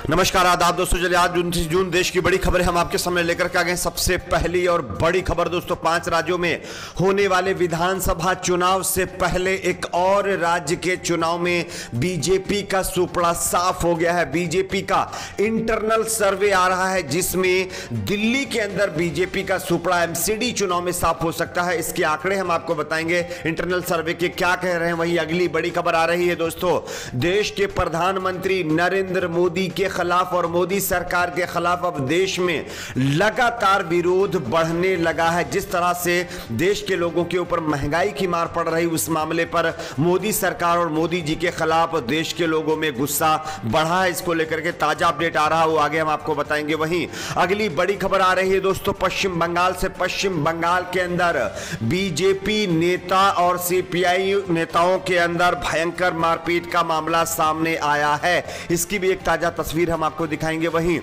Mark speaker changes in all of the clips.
Speaker 1: नमस्कार आदाब दोस्तों, चलिए आज 29 जून देश की बड़ी खबरें हम आपके सामने लेकर के आ गए। सबसे पहली और बड़ी खबर दोस्तों, 5 राज्यों में होने वाले विधानसभा चुनाव से पहले एक और राज्य के चुनाव में बीजेपी का सुपड़ा साफ हो गया है। बीजेपी का इंटरनल सर्वे आ रहा है जिसमें दिल्ली के अंदर बीजेपी का सुपड़ा एमसीडी चुनाव में साफ हो सकता है। इसके आंकड़े हम आपको बताएंगे, इंटरनल सर्वे के क्या कह रहे हैं। वहीं अगली बड़ी खबर आ रही है दोस्तों, देश के प्रधानमंत्री नरेंद्र मोदी के खिलाफ और मोदी सरकार के खिलाफ अब देश में लगातार विरोध बढ़ने लगा है। जिस तरह से देश के लोगों के ऊपर महंगाई की मार पड़ रही, उस मामले पर मोदी सरकार और मोदी जी के खिलाफ देश के लोगों में गुस्सा बढ़ा है। इसको लेकर के ताजा अपडेट आ रहा है, वो आगे हम आपको बताएंगे। वहीं अगली बड़ी खबर आ रही है दोस्तों पश्चिम बंगाल से। पश्चिम बंगाल के अंदर बीजेपी नेता और सीपीआई नेताओं के अंदर भयंकर मारपीट का मामला सामने आया है। इसकी भी एक ताजा तस्वीर हम आपको दिखाएंगे। वहीं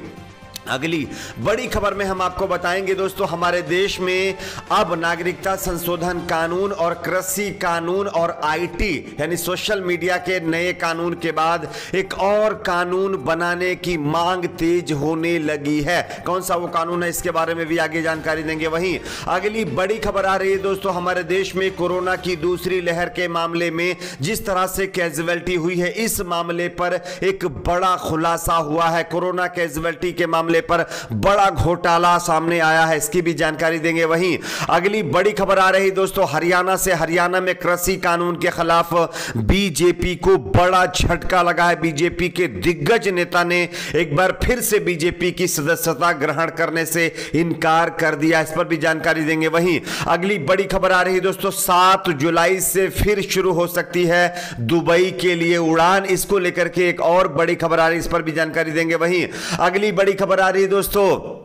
Speaker 1: अगली बड़ी खबर में हम आपको बताएंगे दोस्तों, हमारे देश में अब नागरिकता संशोधन कानून और कृषि कानून और आईटी यानी सोशल मीडिया के नए कानून के बाद एक और कानून बनाने की मांग तेज होने लगी है। कौन सा वो कानून है, इसके बारे में भी आगे जानकारी देंगे। वहीं अगली बड़ी खबर आ रही है दोस्तों, हमारे देश में कोरोना की दूसरी लहर के मामले में जिस तरह से कैजुअलिटी हुई है, इस मामले पर एक बड़ा खुलासा हुआ है। कोरोना कैजुअलिटी के मामले पर बड़ा घोटाला सामने आया है, इसकी भी जानकारी देंगे। वहीं अगली बड़ी खबर आ रही दोस्तों हरियाणा से। हरियाणा में कृषि कानून के खिलाफ बीजेपी को बड़ा झटका लगा है। बीजेपी के दिग्गज नेता ने एक बार फिर से बीजेपी की सदस्यता ग्रहण करने से इनकार कर दिया, इस पर भी जानकारी देंगे। वहीं अगली बड़ी खबर आ रही दोस्तों, 7 जुलाई से फिर शुरू हो सकती है दुबई के लिए उड़ान, इसको लेकर के एक और बड़ी खबर आ रही, इस पर भी जानकारी देंगे। वहीं अगली बड़ी खबर आ रही दोस्तों,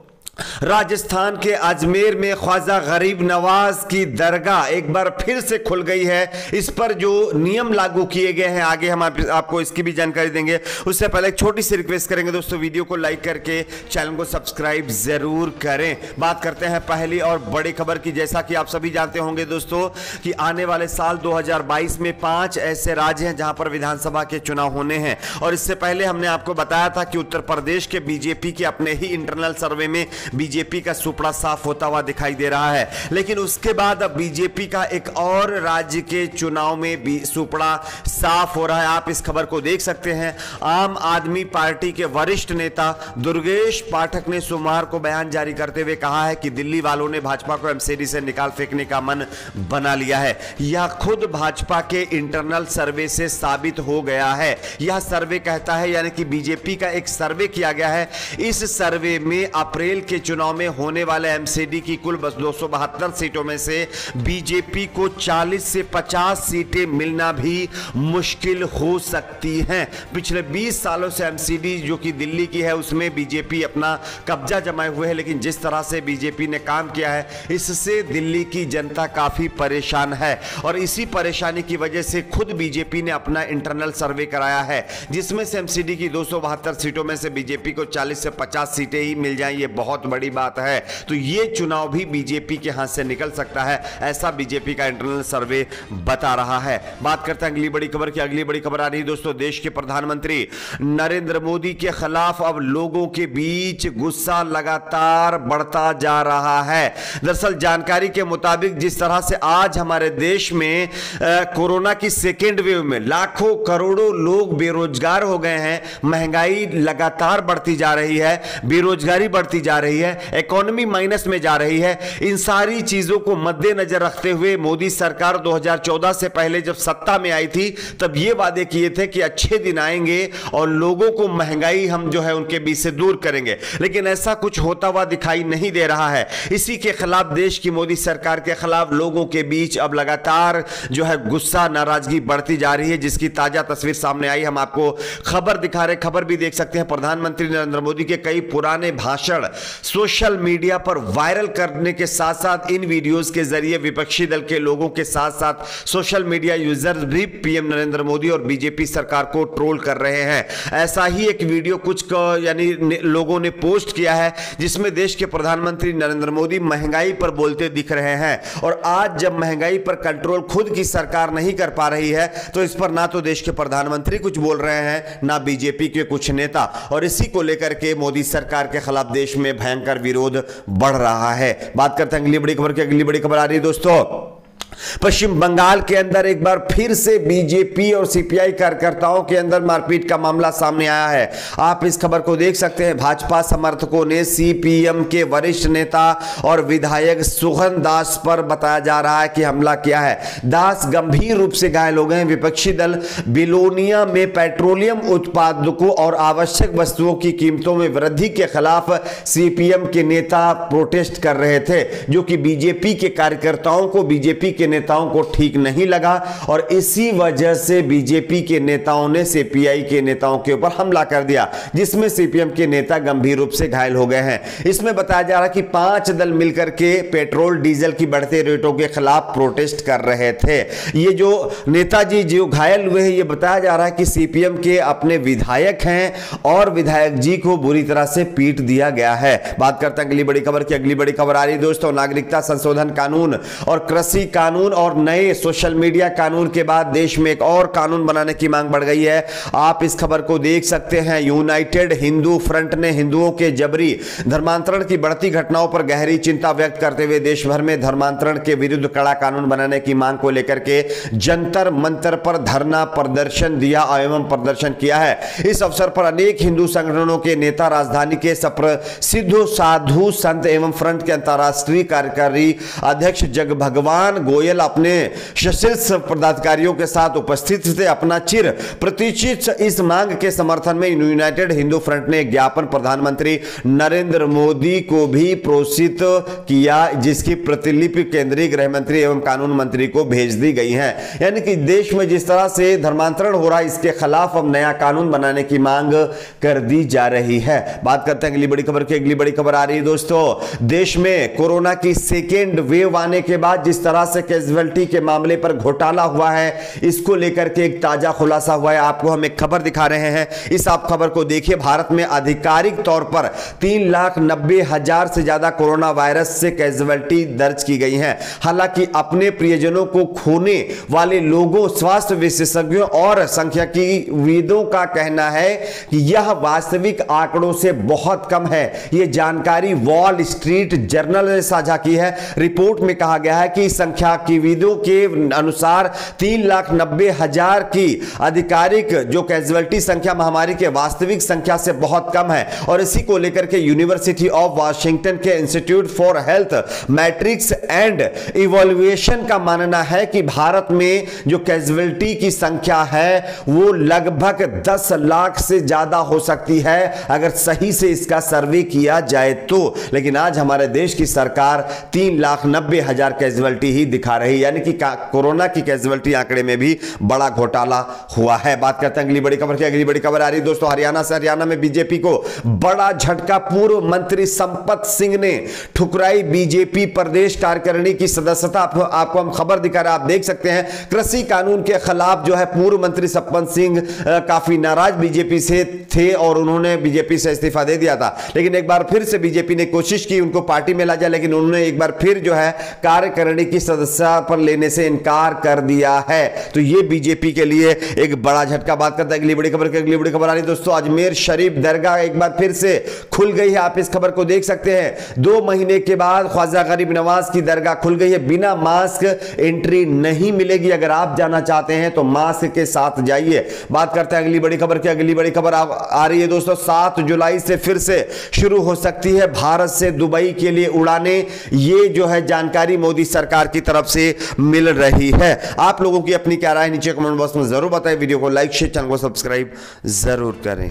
Speaker 1: राजस्थान के अजमेर में ख्वाजा गरीब नवाज की दरगाह एक बार फिर से खुल गई है। इस पर जो नियम लागू किए गए हैं आगे हम आपको इसकी भी जानकारी देंगे। उससे पहले एक छोटी सी रिक्वेस्ट करेंगे दोस्तों, वीडियो को लाइक करके चैनल को सब्सक्राइब जरूर करें। बात करते हैं पहली और बड़ी खबर की। जैसा कि आप सभी जानते होंगे दोस्तों कि आने वाले साल 2022 में 5 ऐसे राज्य हैं जहां पर विधानसभा के चुनाव होने हैं। और इससे पहले हमने आपको बताया था कि उत्तर प्रदेश के बीजेपी के अपने ही इंटरनल सर्वे में बीजेपी का सुपड़ा साफ होता हुआ दिखाई दे रहा है। लेकिन उसके बाद अब बीजेपी का एक और राज्य के चुनाव में भी सुपड़ा साफ हो रहा है। आप इस खबर को देख सकते हैं। आम आदमी पार्टी के वरिष्ठ नेता दुर्गेश पाठक ने सोमवार को बयान जारी करते हुए कहा है कि दिल्ली वालों ने भाजपा को एमसीडी से निकाल फेंकने का मन बना लिया है। यह खुद भाजपा के इंटरनल सर्वे से साबित हो गया है। यह सर्वे कहता है, यानी कि बीजेपी का एक सर्वे किया गया है। इस सर्वे में अप्रैल के चुनाव में होने वाले एमसीडी की कुल 272 सीटों में से बीजेपी को 40 से 50 सीटें मिलना भी मुश्किल हो सकती हैं। पिछले 20 सालों से एमसीडी जो कि दिल्ली की है उसमें बीजेपी अपना कब्जा जमाए हुए है। लेकिन जिस तरह से बीजेपी ने काम किया है, इससे दिल्ली की जनता काफी परेशान है। और इसी परेशानी की वजह से खुद बीजेपी ने अपना इंटरनल सर्वे कराया है, जिसमें से एमसीडी की 272 सीटों में से बीजेपी को 40 से 50 सीटें ही मिल जाएं। ये बहुत बड़ी बात है। तो ये चुनाव भी बीजेपी के हाथ से निकल सकता है, ऐसा बीजेपी का इंटरनल सर्वे बता रहा है। बात करते हैं अगली बड़ी खबर की। अगली बड़ी खबर आ रही है दोस्तों, देश के प्रधानमंत्री नरेंद्र मोदी के खिलाफ अब लोगों के बीच गुस्सा लगातार बढ़ता जा रहा है। दरअसल जानकारी के मुताबिक जिस तरह से आज हमारे देश में कोरोना की सेकेंड वेव में लाखों करोड़ों लोग बेरोजगार हो गए हैं, महंगाई लगातार बढ़ती जा रही है, बेरोजगारी बढ़ती जा रही है, इकोनॉमी माइनस में जा रही है। इन सारी चीजों को मद्देनजर रखते हुए मोदी सरकार 2014 से पहले जब सत्ता में आई थी तब ये वादे किए थे कि अच्छे दिन आएंगे और लोगों को महंगाई हम जो है उनके बीच से दूर करेंगे। लेकिन ऐसा कुछ होता हुआ दिखाई नहीं दे रहा है। इसी के खिलाफ देश की मोदी सरकार के खिलाफ लोगों के बीच अब लगातार जो है गुस्सा नाराजगी बढ़ती जा रही है, जिसकी ताजा तस्वीर सामने आई। हम आपको खबर दिखा रहे, खबर भी देख सकते हैं। प्रधानमंत्री नरेंद्र मोदी के कई पुराने भाषण सोशल मीडिया पर वायरल करने के साथ साथ इन वीडियोस के जरिए विपक्षी दल के लोगों के साथ साथ सोशल मीडिया यूजर भी पीएम नरेंद्र मोदी और बीजेपी सरकार को ट्रोल कर रहे हैं। ऐसा ही एक वीडियो कुछ यानी लोगों ने पोस्ट किया है जिसमें देश के प्रधानमंत्री नरेंद्र मोदी महंगाई पर बोलते दिख रहे हैं। और आज जब महंगाई पर कंट्रोल खुद की सरकार नहीं कर पा रही है तो इस पर ना तो देश के प्रधानमंत्री कुछ बोल रहे हैं ना बीजेपी के कुछ नेता, और इसी को लेकर के मोदी सरकार के खिलाफ देश में भयंकर विरोध बढ़ रहा है। बात करते हैं अगली बड़ी खबर की। अगली बड़ी खबर आ रही है दोस्तों, पश्चिम बंगाल के अंदर एक बार फिर से बीजेपी और सीपीआई कार्यकर्ताओं के अंदर मारपीट का मामला सामने आया है। आप इस खबर को देख सकते हैं। भाजपा समर्थकों ने सीपीएम के वरिष्ठ नेता और विधायक सुगन दास पर बताया जा रहा है कि हमला किया है। दास गंभीर रूप से घायल हो गए हैं। विपक्षी दल बिलोनिया में पेट्रोलियम उत्पादों और आवश्यक वस्तुओं की कीमतों में वृद्धि के खिलाफ सीपीएम के नेता प्रोटेस्ट कर रहे थे, जो कि बीजेपी के कार्यकर्ताओं को, बीजेपी के नेताओं को ठीक नहीं लगा, और इसी वजह से बीजेपी के नेताओं ने सीपीआई के नेताओं के ऊपर हमला कर दिया, जिसमें सीपीएम के नेता गंभीर रूप से घायल हो गए हैं। इसमें बताया जा रहा है कि 5 दल मिलकर के पेट्रोल डीजल की बढ़ते रेटों के खिलाफ प्रोटेस्ट कर रहे थे। ये जो नेताजी जो घायल हुए हैं, ये बताया जा रहा है कि सीपीएम के अपने विधायक हैं और विधायक जी को बुरी तरह से पीट दिया गया है। बात करते हैं अगली बड़ी खबर की। अगली बड़ी खबर आ रही है दोस्तों, नागरिकता संशोधन कानून और कृषि कानून और नए सोशल मीडिया कानून के बाद देश में एक और कानून बनाने की मांग बढ़ गई है। आप इस खबर को देख सकते हैं। यूनाइटेड हिंदू फ्रंट ने हिंदुओं के जबरी धर्मांतरण की बढ़ती घटनाओं पर गहरी चिंता व्यक्त करते हुए देश भर में धर्मांतरण के विरुद्ध कड़ा कानून बनाने की मांग को लेकर के जंतर मंतर पर धरना प्रदर्शन दिया एवं प्रदर्शन किया है। इस अवसर पर अनेक हिंदू संगठनों के नेता, राजधानी के प्रसिद्ध साधु संत एवं फ्रंट के अंतर्राष्ट्रीय कार्यकारी अध्यक्ष जग भगवान गोयल अपने सशस्त्र पदाधिकारियों के साथ उपस्थित थे। अपना चिर प्रतीक्षित इस मांग के समर्थन में यूनाइटेड हिंदू फ्रंट ने ज्ञापन प्रधानमंत्री नरेंद्र मोदी को भी प्रेषित किया, जिसकी प्रतिलिपि केंद्रीय गृह मंत्री एवं कानून मंत्री को भेज दी गई है। यानी कि देश में जिस तरह से धर्मांतरण हो रहा है, इसके खिलाफ अब नया कानून बनाने की मांग कर दी जा रही है। बात करते हैं अगली बड़ी खबर की। अगली बड़ी खबर आ रही है दोस्तों, देश में कोरोना की सेकेंड वेव आने के बाद जिस तरह से कैजुअलिटी के मामले पर घोटाला हुआ है, इसको लेकर के एक ताजा खुलासा हुआ है। आपको हम एक खबर दिखा रहे हैं, इस आप खबर को देखिए। भारत में आधिकारिक तौर पर 3,90,000 से ज्यादा कोरोना वायरस से कैजुअलिटी दर्ज की गई है। हालांकि अपने प्रियजनों को खोने वाले लोगों, स्वास्थ्य विशेषज्ञों और सांख्यिकीविदों का कहना है कि यह वास्तविक आंकड़ों से बहुत कम है। यह जानकारी वॉल स्ट्रीट जर्नल ने साझा की है। रिपोर्ट में कहा गया है कि सांख्यिकीविदों के अनुसार 3,90,000 की आधिकारिक जो कैजुअलिटी संख्या महामारी के वास्तविक संख्या से बहुत कम है। और इसी को लेकर के यूनिवर्सिटी ऑफ वाशिंगटन के institute for health matrix and evolution का मानना है कि भारत में जो कैजुअलिटी की संख्या है वो लगभग 10 लाख से ज्यादा हो सकती है अगर सही से इसका सर्वे किया जाए तो। लेकिन आज हमारे देश की सरकार 3,90,000 कैजुअलिटी ही दिखा रही है, यानी कि कोरोना की कैजुअलिटी आंकड़े में भी बड़ा घोटाला हुआ है। बात करते हैं अगली बड़ी खबर की। अगली बड़ी खबर आ रही है दोस्तों, हरियाणा से। हरियाणा में बीजेपी को बड़ा झटका। पूर्व मंत्री संपत सिंह ने ठुकराई बीजेपी प्रदेश कार्यकारिणी की सदस्यता। आपको हम खबर दिखा रहे हैं, आप देख सकते हैं। कृषि कानून के खिलाफ जो है पूर्व मंत्री संपत सिंह काफी नाराज बीजेपी से थे और उन्होंने बीजेपी से इस्तीफा दे दिया था। लेकिन एक बार फिर से बीजेपी ने कोशिश की उनको पार्टी में ला जाए, लेकिन उन्होंने एक बार फिर जो है कार्यकारिणी की सदस्यता पर लेने से इनकार कर दिया है। तो ये बीजेपी के लिए एक बड़ा झटका। बात करते हैं अगली बड़ी खबर की। अगली बड़ी खबर आ रही है दोस्तों, अजमेर शरीफ दरगाह एक बार फिर से खुल गई है। आप इस खबर को देख सकते हैं। 2 महीने के बाद ख्वाजा गरीब नवाज की दरगाह खुल गई है। बिना मास्क एंट्री नहीं मिलेगी। अगर आप जाना चाहते हैं तो मास्क के साथ जाइए। बात करते हैं अगली बड़ी खबर की। अगली बड़ी खबर आ रही है दोस्तों, 7 जुलाई से फिर से शुरू हो सकती है भारत से दुबई के लिए उड़ाने। ये जो है जानकारी मोदी सरकार की तरफ से मिल रही है। आप लोगों की अपनी क्या राय नीचे कमेंट बॉक्स में जरूर बताएं। वीडियो को लाइक शेयर, चैनल को सब्सक्राइब जरूर करें।